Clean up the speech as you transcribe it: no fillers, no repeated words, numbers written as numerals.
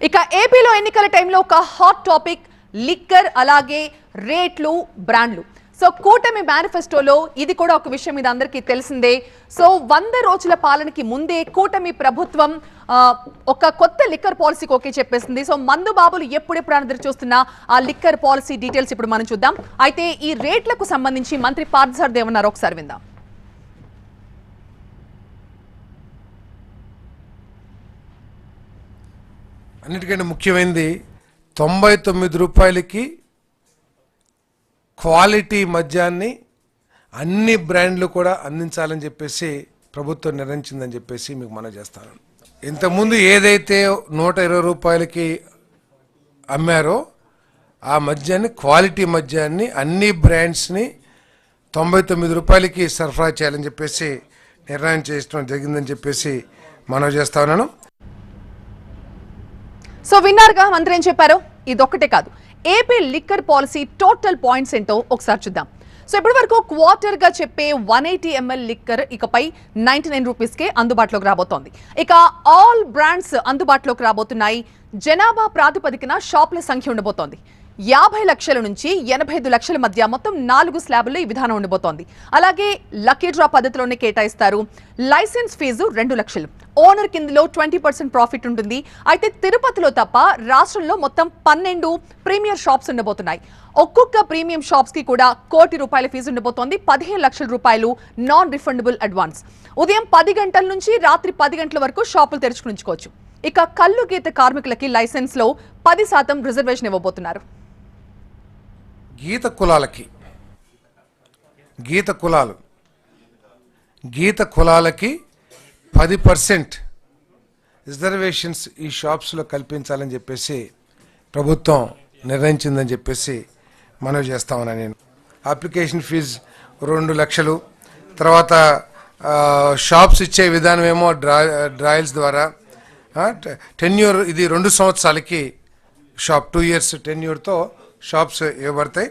ఇక ఏపీలో ఎన్నికల టైంలో ఒక హాట్ టాపిక్ లిక్కర్, అలాగే రేట్లు, బ్రాండ్లు. సో కూటమి మేనిఫెస్టోలో ఇది కూడా ఒక విషయం, ఇది అందరికీ తెలిసిందే. సో 100 రోజుల పాలనకి ముందే కూటమి ప్రభుత్వం ఒక కొత్త లిక్కర్ పాలసీకి ఓకే చెప్పేసింది. సో మందు బాబులు ఎప్పుడెప్పుడు ఎదురు చూస్తున్నా ఆ లిక్కర్ పాలసీ డీటెయిల్స్ ఇప్పుడు మనం చూద్దాం. అయితే ఈ రేట్లకు సంబంధించి మంత్రి పార్థసారథి ఏమన్నారు ఒకసారి విందాం. అన్నిటికంటే ముఖ్యమైనది 99 రూపాయలకి క్వాలిటీ మద్యాన్ని అన్ని బ్రాండ్లు కూడా అందించాలని చెప్పేసి ప్రభుత్వం నిర్ణయించిందని చెప్పేసి మీకు మనం చేస్తాను. ఇంతకుముందు ఏదైతే 120 రూపాయలకి అమ్మారో ఆ మద్యాన్ని, క్వాలిటీ మద్యాన్ని అన్ని బ్రాండ్స్ని 99 రూపాయలకి సరఫరా చేయాలని చెప్పేసి నిర్ణయం చేయడం జరిగిందని చెప్పేసి మనం చేస్తా ఉన్నాను. సో విన్నారుగా మంత్రి ఏం చెప్పారో. ఇదొక్కటే కాదు, AP liquor policy total points ఏంటో ఒకసారి చూద్దాం. సో ఇప్పటి వరకు క్వార్టర్ గా చెప్పే 180 ml లిక్కర్ ఇకపై 99 రూపీస్కే అందుబాటులోకి రాబోతోంది. ఇక ఆల్ బ్రాండ్స్ అందుబాటులోకి రాబోతున్నాయి. జనాభా ప్రాతిపదికన షాపుల సంఖ్య ఉండబోతోంది. 50 లక్షల నుంచి 85 లక్షల మధ్య మొత్తం 4 స్లాబుల్లో ఈ విధానం ఉండబోతోంది. అలాగే లక్కీ డ్రా పద్ధతిలోనే కేటాయిస్తారు. లైసెన్స్ ఫీజు 2 లక్షలు. ఓనర్ కిందలో 20% ప్రాఫిట్ ఉంటుంది. అయితే తిరుపతిలో తప్ప రాష్ట్రంలో మొత్తం 12 ప్రీమియర్ షాప్స్ ఉండబోతున్నాయి. ఒక్కొక్క ప్రీమియం షాప్స్ కి కూడా ₹1 కోటి ఫీజు ఉండబోతోంది. 15 లక్షల రూపాయలు నాన్ రిఫండబుల్ అడ్వాన్స్. ఉదయం 10 గంటల నుంచి రాత్రి 10 గంటల వరకు షాపులు తెరుచుకునించుకోవచ్చు. ఇక కల్లు గీత కార్మికులకి లైసెన్స్ లో 10% రిజర్వేషన్ ఇవ్వబోతున్నారు. గీత కులాలకి 10% రిజర్వేషన్స్ ఈ షాప్స్లో కల్పించాలని చెప్పేసి ప్రభుత్వం నిర్ణయించిందని చెప్పేసి మనవి చేస్తామని నేను. అప్లికేషన్ ఫీజు 2 లక్షలు. తర్వాత షాప్స్ ఇచ్చే విధానం ఏమో డ్రాయల్స్ ద్వారా. టెన్యూర్ ఇది 2 సంవత్సరాలకి షాప్, 2 years టెన్యూర్తో షాప్స్ ఇవ్వబడతాయి.